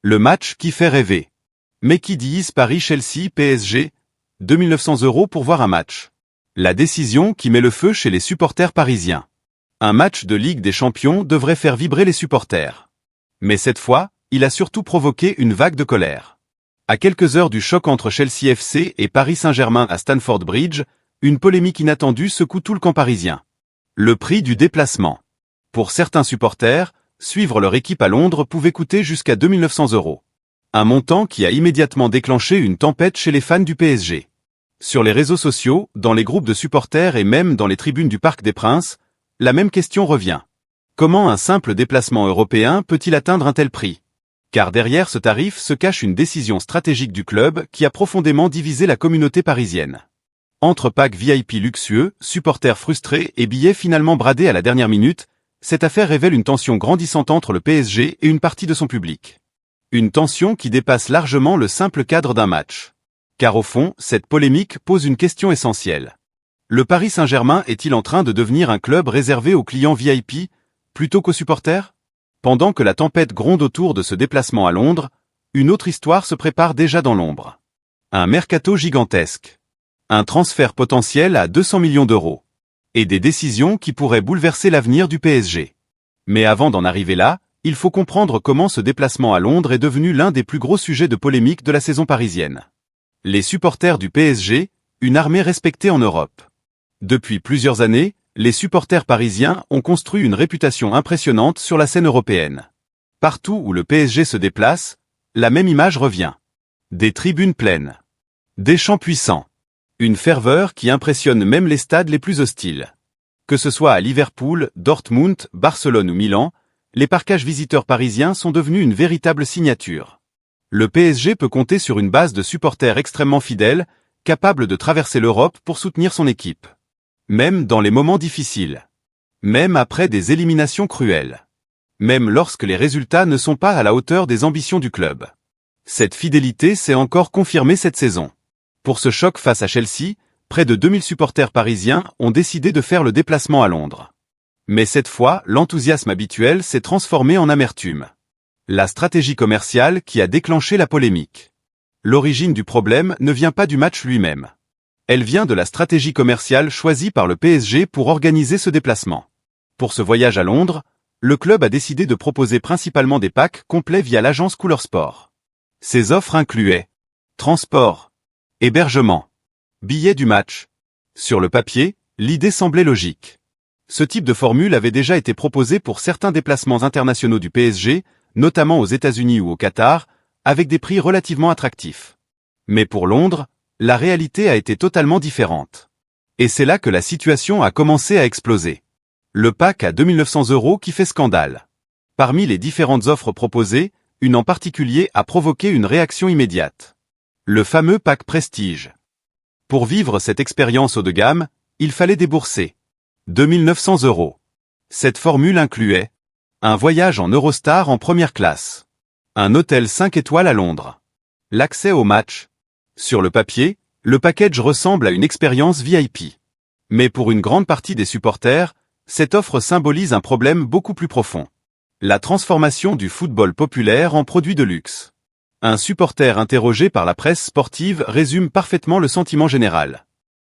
Le match qui fait rêver. Mais qui dit Paris-Chelsea PSG, 2900 € pour voir un match. La décision qui met le feu chez les supporters parisiens. Un match de Ligue des Champions devrait faire vibrer les supporters. Mais cette fois, il a surtout provoqué une vague de colère. À quelques heures du choc entre Chelsea FC et Paris Saint-Germain à Stamford Bridge, une polémique inattendue secoue tout le camp parisien. Le prix du déplacement. Pour certains supporters, suivre leur équipe à Londres pouvait coûter jusqu'à 2900 €. Un montant qui a immédiatement déclenché une tempête chez les fans du PSG. Sur les réseaux sociaux, dans les groupes de supporters et même dans les tribunes du Parc des Princes, la même question revient. Comment un simple déplacement européen peut-il atteindre un tel prix? Car derrière ce tarif se cache une décision stratégique du club qui a profondément divisé la communauté parisienne. Entre packs VIP luxueux, supporters frustrés et billets finalement bradés à la dernière minute, cette affaire révèle une tension grandissante entre le PSG et une partie de son public. Une tension qui dépasse largement le simple cadre d'un match. Car au fond, cette polémique pose une question essentielle. Le Paris Saint-Germain est-il en train de devenir un club réservé aux clients VIP, plutôt qu'aux supporters? Pendant que la tempête gronde autour de ce déplacement à Londres, une autre histoire se prépare déjà dans l'ombre. Un mercato gigantesque. Un transfert potentiel à 200 millions €. Et des décisions qui pourraient bouleverser l'avenir du PSG. Mais avant d'en arriver là, il faut comprendre comment ce déplacement à Londres est devenu l'un des plus gros sujets de polémique de la saison parisienne. Les supporters du PSG, une armée respectée en Europe. Depuis plusieurs années, les supporters parisiens ont construit une réputation impressionnante sur la scène européenne. Partout où le PSG se déplace, la même image revient. Des tribunes pleines. Des chants puissants. Une ferveur qui impressionne même les stades les plus hostiles. Que ce soit à Liverpool, Dortmund, Barcelone ou Milan, les parkages visiteurs parisiens sont devenus une véritable signature. Le PSG peut compter sur une base de supporters extrêmement fidèles, capables de traverser l'Europe pour soutenir son équipe. Même dans les moments difficiles. Même après des éliminations cruelles. Même lorsque les résultats ne sont pas à la hauteur des ambitions du club. Cette fidélité s'est encore confirmée cette saison. Pour ce choc face à Chelsea, près de 2000 supporters parisiens ont décidé de faire le déplacement à Londres. Mais cette fois, l'enthousiasme habituel s'est transformé en amertume. La stratégie commerciale qui a déclenché la polémique. L'origine du problème ne vient pas du match lui-même. Elle vient de la stratégie commerciale choisie par le PSG pour organiser ce déplacement. Pour ce voyage à Londres, le club a décidé de proposer principalement des packs complets via l'agence Couleur Sport. Ces offres incluaient transport, hébergement, billets du match. Sur le papier, l'idée semblait logique. Ce type de formule avait déjà été proposé pour certains déplacements internationaux du PSG, notamment aux États-Unis ou au Qatar, avec des prix relativement attractifs. Mais pour Londres, la réalité a été totalement différente. Et c'est là que la situation a commencé à exploser. Le pack à 2900 € qui fait scandale. Parmi les différentes offres proposées, une en particulier a provoqué une réaction immédiate. Le fameux pack Prestige. Pour vivre cette expérience haut de gamme, il fallait débourser 2900 €. Cette formule incluait un voyage en Eurostar en première classe, un hôtel 5 étoiles à Londres, l'accès au match. Sur le papier, le package ressemble à une expérience VIP. Mais pour une grande partie des supporters, cette offre symbolise un problème beaucoup plus profond. La transformation du football populaire en produit de luxe. Un supporter interrogé par la presse sportive résume parfaitement le sentiment général.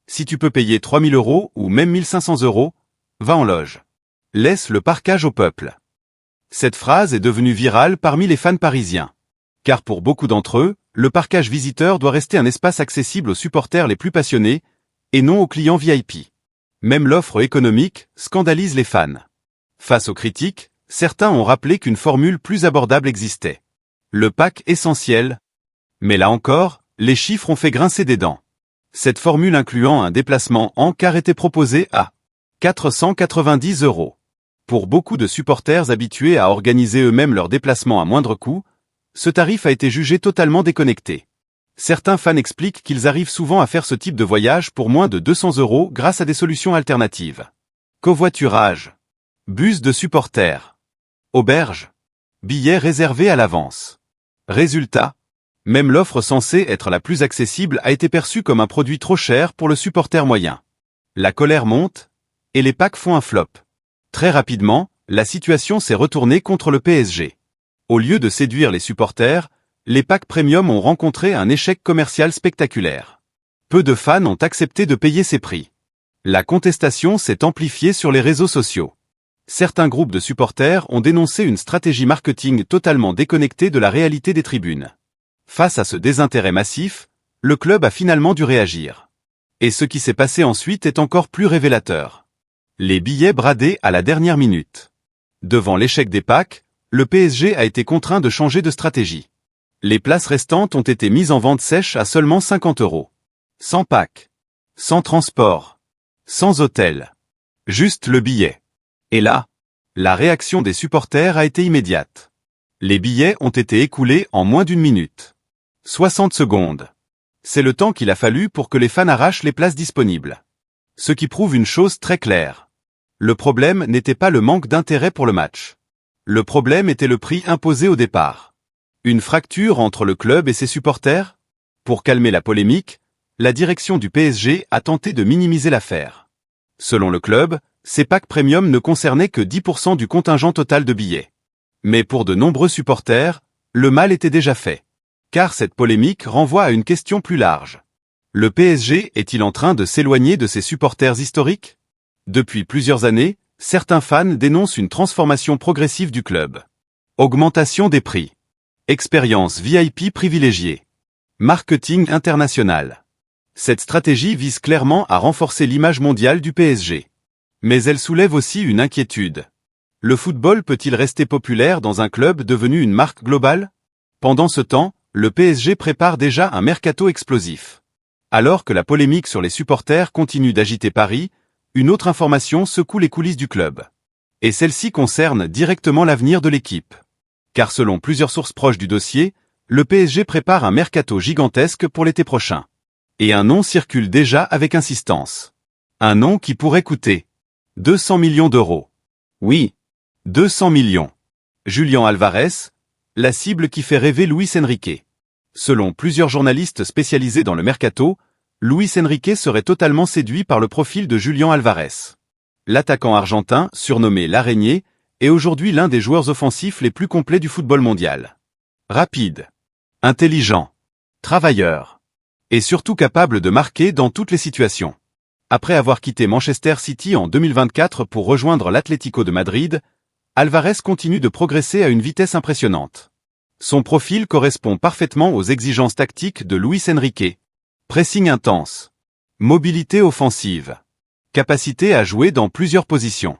Si tu peux payer 3000 € ou même 1500 €, va en loge. Laisse le parkage au peuple. Cette phrase est devenue virale parmi les fans parisiens. Car pour beaucoup d'entre eux, le parkage visiteur doit rester un espace accessible aux supporters les plus passionnés, et non aux clients VIP. Même l'offre économique scandalise les fans. Face aux critiques, certains ont rappelé qu'une formule plus abordable existait. Le pack essentiel. Mais là encore, les chiffres ont fait grincer des dents. Cette formule incluant un déplacement en car était proposée à 490 €. Pour beaucoup de supporters habitués à organiser eux-mêmes leurs déplacements à moindre coût, ce tarif a été jugé totalement déconnecté. Certains fans expliquent qu'ils arrivent souvent à faire ce type de voyage pour moins de 200 € grâce à des solutions alternatives. Covoiturage, bus de supporters, auberge, billets réservés à l'avance. Résultat, même l'offre censée être la plus accessible a été perçue comme un produit trop cher pour le supporter moyen. La colère monte, et les packs font un flop. Très rapidement, la situation s'est retournée contre le PSG. Au lieu de séduire les supporters, les packs premium ont rencontré un échec commercial spectaculaire. Peu de fans ont accepté de payer ces prix. La contestation s'est amplifiée sur les réseaux sociaux. Certains groupes de supporters ont dénoncé une stratégie marketing totalement déconnectée de la réalité des tribunes. Face à ce désintérêt massif, le club a finalement dû réagir. Et ce qui s'est passé ensuite est encore plus révélateur. Les billets bradés à la dernière minute. Devant l'échec des packs, le PSG a été contraint de changer de stratégie. Les places restantes ont été mises en vente sèche à seulement 50 €. Sans pack. Sans transport. Sans hôtel. Juste le billet. Et là, la réaction des supporters a été immédiate. Les billets ont été écoulés en moins d'une minute. 60 secondes. C'est le temps qu'il a fallu pour que les fans arrachent les places disponibles. Ce qui prouve une chose très claire. Le problème n'était pas le manque d'intérêt pour le match. Le problème était le prix imposé au départ. Une fracture entre le club et ses supporters? Pour calmer la polémique, la direction du PSG a tenté de minimiser l'affaire. Selon le club, ces packs premium ne concernaient que 10% du contingent total de billets. Mais pour de nombreux supporters, le mal était déjà fait. Car cette polémique renvoie à une question plus large. Le PSG est-il en train de s'éloigner de ses supporters historiques? Depuis plusieurs années, certains fans dénoncent une transformation progressive du club. Augmentation des prix. Expérience VIP privilégiée. Marketing international. Cette stratégie vise clairement à renforcer l'image mondiale du PSG. Mais elle soulève aussi une inquiétude. Le football peut-il rester populaire dans un club devenu une marque globale? Pendant ce temps, le PSG prépare déjà un mercato explosif. Alors que la polémique sur les supporters continue d'agiter Paris, une autre information secoue les coulisses du club. Et celle-ci concerne directement l'avenir de l'équipe. Car selon plusieurs sources proches du dossier, le PSG prépare un mercato gigantesque pour l'été prochain. Et un nom circule déjà avec insistance. Un nom qui pourrait coûter 200 millions d'euros. Oui, 200 millions. Julián Álvarez, la cible qui fait rêver Luis Enrique. Selon plusieurs journalistes spécialisés dans le mercato, Luis Enrique serait totalement séduit par le profil de Julián Álvarez. L'attaquant argentin, surnommé l'Araignée, est aujourd'hui l'un des joueurs offensifs les plus complets du football mondial. Rapide, intelligent, travailleur, et surtout capable de marquer dans toutes les situations. Après avoir quitté Manchester City en 2024 pour rejoindre l'Atlético de Madrid, Álvarez continue de progresser à une vitesse impressionnante. Son profil correspond parfaitement aux exigences tactiques de Luis Enrique. Pressing intense, mobilité offensive, capacité à jouer dans plusieurs positions.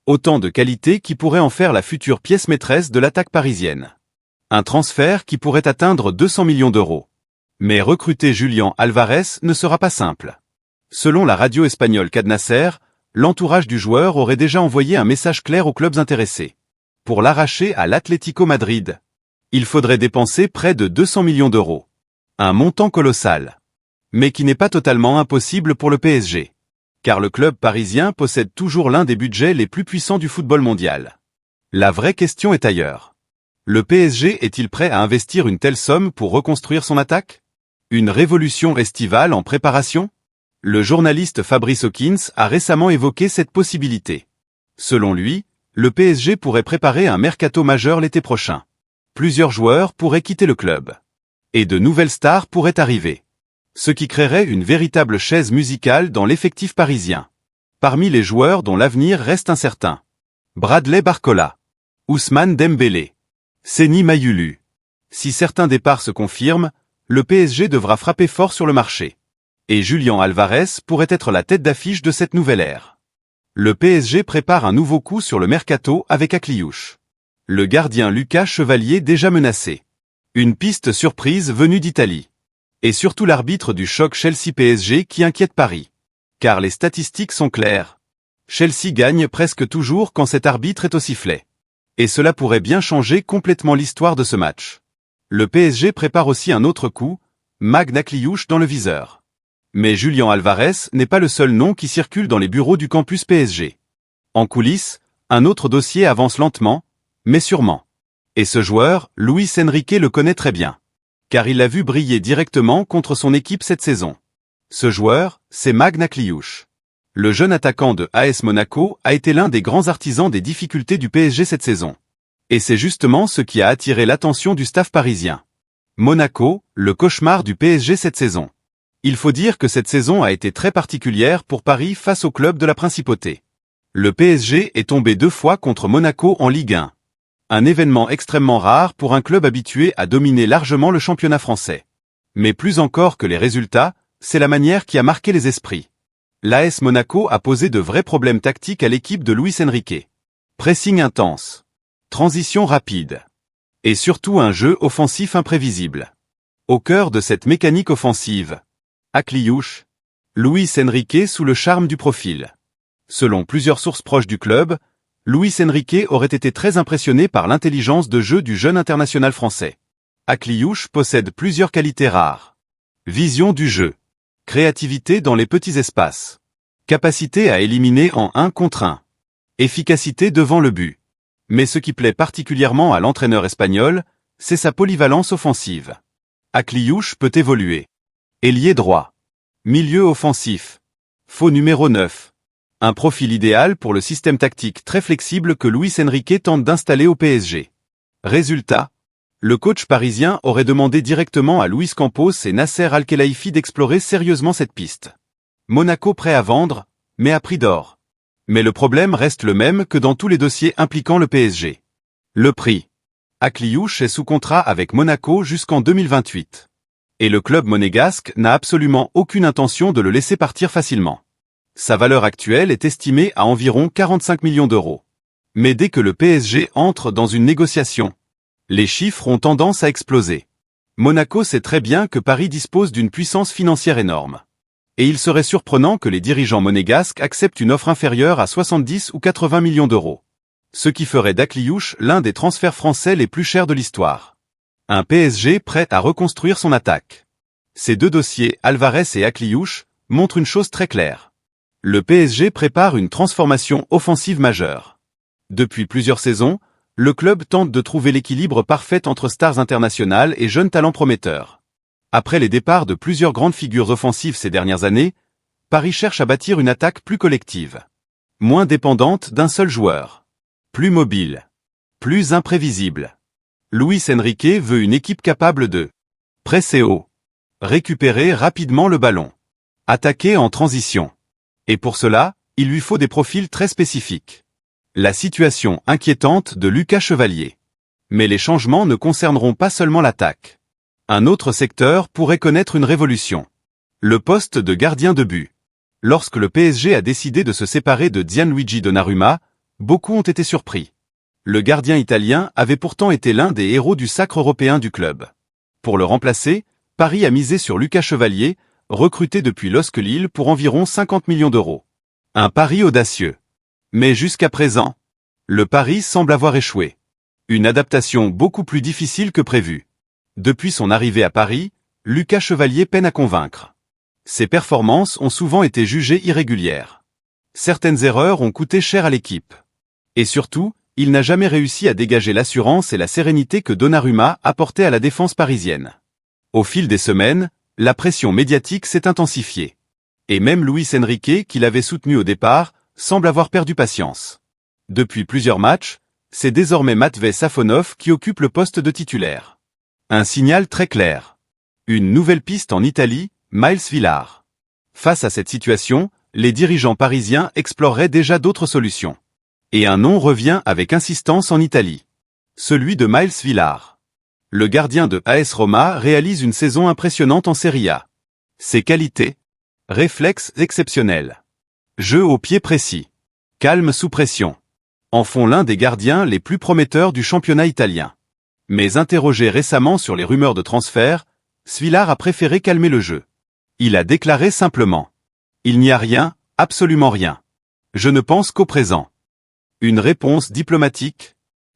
Autant de qualités qui pourraient en faire la future pièce maîtresse de l'attaque parisienne. Un transfert qui pourrait atteindre 200 millions d'euros. Mais recruter Julián Álvarez ne sera pas simple. Selon la radio espagnole Cadnacer, l'entourage du joueur aurait déjà envoyé un message clair aux clubs intéressés. Pour l'arracher à l'Atlético Madrid, il faudrait dépenser près de 200 millions d'euros. Un montant colossal. Mais qui n'est pas totalement impossible pour le PSG. Car le club parisien possède toujours l'un des budgets les plus puissants du football mondial. La vraie question est ailleurs. Le PSG est-il prêt à investir une telle somme pour reconstruire son attaque? Une révolution estivale en préparation? Le journaliste Fabrice Hawkins a récemment évoqué cette possibilité. Selon lui, le PSG pourrait préparer un mercato majeur l'été prochain. Plusieurs joueurs pourraient quitter le club. Et de nouvelles stars pourraient arriver. Ce qui créerait une véritable chaise musicale dans l'effectif parisien. Parmi les joueurs dont l'avenir reste incertain. Bradley Barcola. Ousmane Dembélé. Seny Mayulu. Si certains départs se confirment, le PSG devra frapper fort sur le marché. Et Julián Álvarez pourrait être la tête d'affiche de cette nouvelle ère. Le PSG prépare un nouveau coup sur le mercato avec Akliouche. Le gardien Lucas Chevalier déjà menacé. Une piste surprise venue d'Italie. Et surtout l'arbitre du choc Chelsea-PSG qui inquiète Paris. Car les statistiques sont claires. Chelsea gagne presque toujours quand cet arbitre est au sifflet. Et cela pourrait bien changer complètement l'histoire de ce match. Le PSG prépare aussi un autre coup, Maguette Akliouche dans le viseur. Mais Julián Álvarez n'est pas le seul nom qui circule dans les bureaux du campus PSG. En coulisses, un autre dossier avance lentement, mais sûrement. Et ce joueur, Luis Enrique le connaît très bien. Car il l'a vu briller directement contre son équipe cette saison. Ce joueur, c'est Maguette Akliouche. Le jeune attaquant de AS Monaco a été l'un des grands artisans des difficultés du PSG cette saison. Et c'est justement ce qui a attiré l'attention du staff parisien. Monaco, le cauchemar du PSG cette saison. Il faut dire que cette saison a été très particulière pour Paris face au club de la Principauté. Le PSG est tombé 2 fois contre Monaco en Ligue 1. Un événement extrêmement rare pour un club habitué à dominer largement le championnat français. Mais plus encore que les résultats, c'est la manière qui a marqué les esprits. L'AS Monaco a posé de vrais problèmes tactiques à l'équipe de Luis Enrique. Pressing intense. Transition rapide. Et surtout un jeu offensif imprévisible. Au cœur de cette mécanique offensive, Akliouche, Luis Enrique sous le charme du profil. Selon plusieurs sources proches du club, Luis Enrique aurait été très impressionné par l'intelligence de jeu du jeune international français. Akliouche possède plusieurs qualités rares. Vision du jeu. Créativité dans les petits espaces. Capacité à éliminer en 1 contre 1. Efficacité devant le but. Mais ce qui plaît particulièrement à l'entraîneur espagnol, c'est sa polyvalence offensive. Akliouche peut évoluer. Ailier droit. Milieu offensif. Faux numéro 9. Un profil idéal pour le système tactique très flexible que Luis Enrique tente d'installer au PSG. Résultat, le coach parisien aurait demandé directement à Luis Campos et Nasser Al-Khelaifi d'explorer sérieusement cette piste. Monaco prêt à vendre, mais à prix d'or. Mais le problème reste le même que dans tous les dossiers impliquant le PSG. Le prix. Akliouche est sous contrat avec Monaco jusqu'en 2028. Et le club monégasque n'a absolument aucune intention de le laisser partir facilement. Sa valeur actuelle est estimée à environ 45 millions d'euros. Mais dès que le PSG entre dans une négociation, les chiffres ont tendance à exploser. Monaco sait très bien que Paris dispose d'une puissance financière énorme. Et il serait surprenant que les dirigeants monégasques acceptent une offre inférieure à 70 ou 80 millions d'euros. Ce qui ferait d'Akliouche l'un des transferts français les plus chers de l'histoire. Un PSG prêt à reconstruire son attaque. Ces 2 dossiers, Alvarez et Akliouche, montrent une chose très claire. Le PSG prépare une transformation offensive majeure. Depuis plusieurs saisons, le club tente de trouver l'équilibre parfait entre stars internationales et jeunes talents prometteurs. Après les départs de plusieurs grandes figures offensives ces dernières années, Paris cherche à bâtir une attaque plus collective. Moins dépendante d'un seul joueur. Plus mobile. Plus imprévisible. Luis Enrique veut une équipe capable de presser haut. Récupérer rapidement le ballon. Attaquer en transition. Et pour cela, il lui faut des profils très spécifiques. La situation inquiétante de Lucas Chevalier. Mais les changements ne concerneront pas seulement l'attaque. Un autre secteur pourrait connaître une révolution. Le poste de gardien de but. Lorsque le PSG a décidé de se séparer de Gianluigi Donnarumma, beaucoup ont été surpris. Le gardien italien avait pourtant été l'un des héros du sacre européen du club. Pour le remplacer, Paris a misé sur Lucas Chevalier, recruté depuis LOSC Lille pour environ 50 millions d'euros. Un pari audacieux. Mais jusqu'à présent, le pari semble avoir échoué. Une adaptation beaucoup plus difficile que prévu. Depuis son arrivée à Paris, Lucas Chevalier peine à convaincre. Ses performances ont souvent été jugées irrégulières. Certaines erreurs ont coûté cher à l'équipe. Et surtout, il n'a jamais réussi à dégager l'assurance et la sérénité que Donnarumma apportait à la défense parisienne. Au fil des semaines, la pression médiatique s'est intensifiée. Et même Luis Enrique, qui l'avait soutenu au départ, semble avoir perdu patience. Depuis plusieurs matchs, c'est désormais Matvei Safonov qui occupe le poste de titulaire. Un signal très clair. Une nouvelle piste en Italie, Miles Villar. Face à cette situation, les dirigeants parisiens exploreraient déjà d'autres solutions. Et un nom revient avec insistance en Italie. Celui de Miles Villar. Le gardien de AS Roma réalise une saison impressionnante en Serie A. Ses qualités. Réflexes exceptionnels. Jeu au pied précis. Calme sous pression. En font l'un des gardiens les plus prometteurs du championnat italien. Mais interrogé récemment sur les rumeurs de transfert, Svilar a préféré calmer le jeu. Il a déclaré simplement. Il n'y a rien, absolument rien. Je ne pense qu'au présent. Une réponse diplomatique,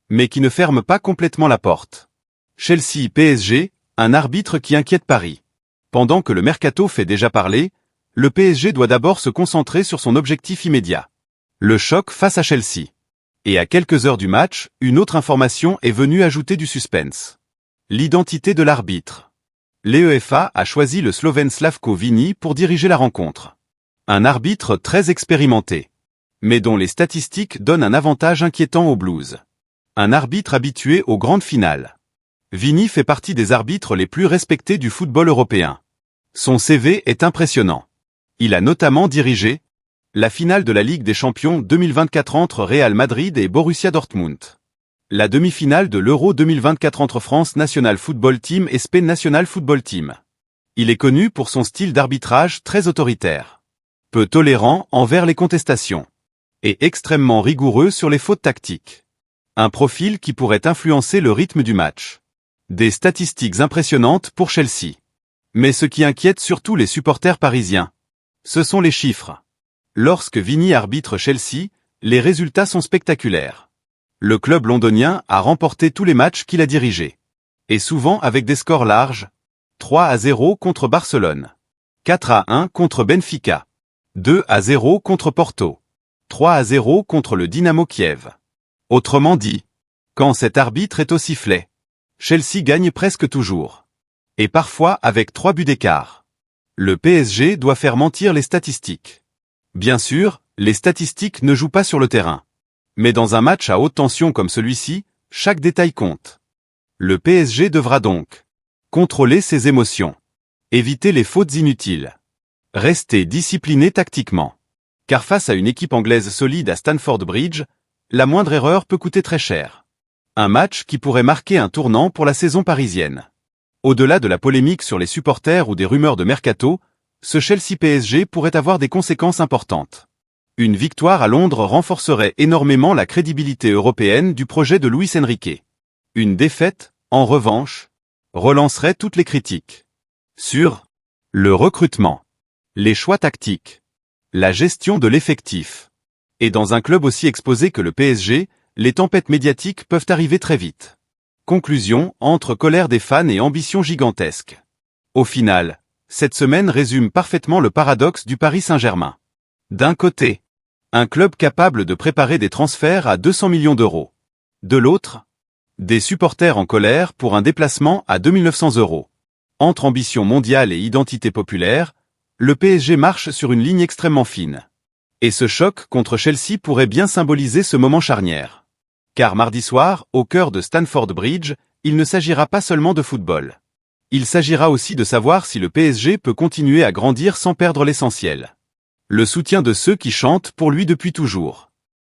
mais qui ne ferme pas complètement la porte. Chelsea-PSG, un arbitre qui inquiète Paris. Pendant que le mercato fait déjà parler, le PSG doit d'abord se concentrer sur son objectif immédiat. Le choc face à Chelsea. Et à quelques heures du match, une autre information est venue ajouter du suspense. L'identité de l'arbitre. L'UEFA a choisi le Slovène Slavko Vini pour diriger la rencontre. Un arbitre très expérimenté, mais dont les statistiques donnent un avantage inquiétant aux Blues. Un arbitre habitué aux grandes finales. Vini fait partie des arbitres les plus respectés du football européen. Son CV est impressionnant. Il a notamment dirigé la finale de la Ligue des Champions 2024 entre Real Madrid et Borussia Dortmund, la demi-finale de l'Euro 2024 entre France National Football Team et Spain National Football Team. Il est connu pour son style d'arbitrage très autoritaire, peu tolérant envers les contestations, et extrêmement rigoureux sur les fautes tactiques. Un profil qui pourrait influencer le rythme du match. Des statistiques impressionnantes pour Chelsea. Mais ce qui inquiète surtout les supporters parisiens, ce sont les chiffres. Lorsque Vini arbitre Chelsea, les résultats sont spectaculaires. Le club londonien a remporté tous les matchs qu'il a dirigés. Et souvent avec des scores larges. 3-0 contre Barcelone. 4-1 contre Benfica. 2-0 contre Porto. 3-0 contre le Dynamo Kiev. Autrement dit, quand cet arbitre est au sifflet, Chelsea gagne presque toujours. Et parfois avec 3 buts d'écart. Le PSG doit faire mentir les statistiques. Bien sûr, les statistiques ne jouent pas sur le terrain. Mais dans un match à haute tension comme celui-ci, chaque détail compte. Le PSG devra donc contrôler ses émotions, éviter les fautes inutiles, rester discipliné tactiquement. Car face à une équipe anglaise solide à Stamford Bridge, la moindre erreur peut coûter très cher. Un match qui pourrait marquer un tournant pour la saison parisienne. Au-delà de la polémique sur les supporters ou des rumeurs de mercato, ce Chelsea-PSG pourrait avoir des conséquences importantes. Une victoire à Londres renforcerait énormément la crédibilité européenne du projet de Luis Enrique. Une défaite, en revanche, relancerait toutes les critiques. Sur le recrutement, les choix tactiques, la gestion de l'effectif. Et dans un club aussi exposé que le PSG, les tempêtes médiatiques peuvent arriver très vite. Conclusion, entre colère des fans et ambition gigantesque. Au final, cette semaine résume parfaitement le paradoxe du Paris Saint-Germain. D'un côté, un club capable de préparer des transferts à 200 millions d'euros. De l'autre, des supporters en colère pour un déplacement à 2900 €. Entre ambition mondiale et identité populaire, le PSG marche sur une ligne extrêmement fine. Et ce choc contre Chelsea pourrait bien symboliser ce moment charnière. Car mardi soir, au cœur de Stamford Bridge, il ne s'agira pas seulement de football. Il s'agira aussi de savoir si le PSG peut continuer à grandir sans perdre l'essentiel. Le soutien de ceux qui chantent pour lui depuis toujours.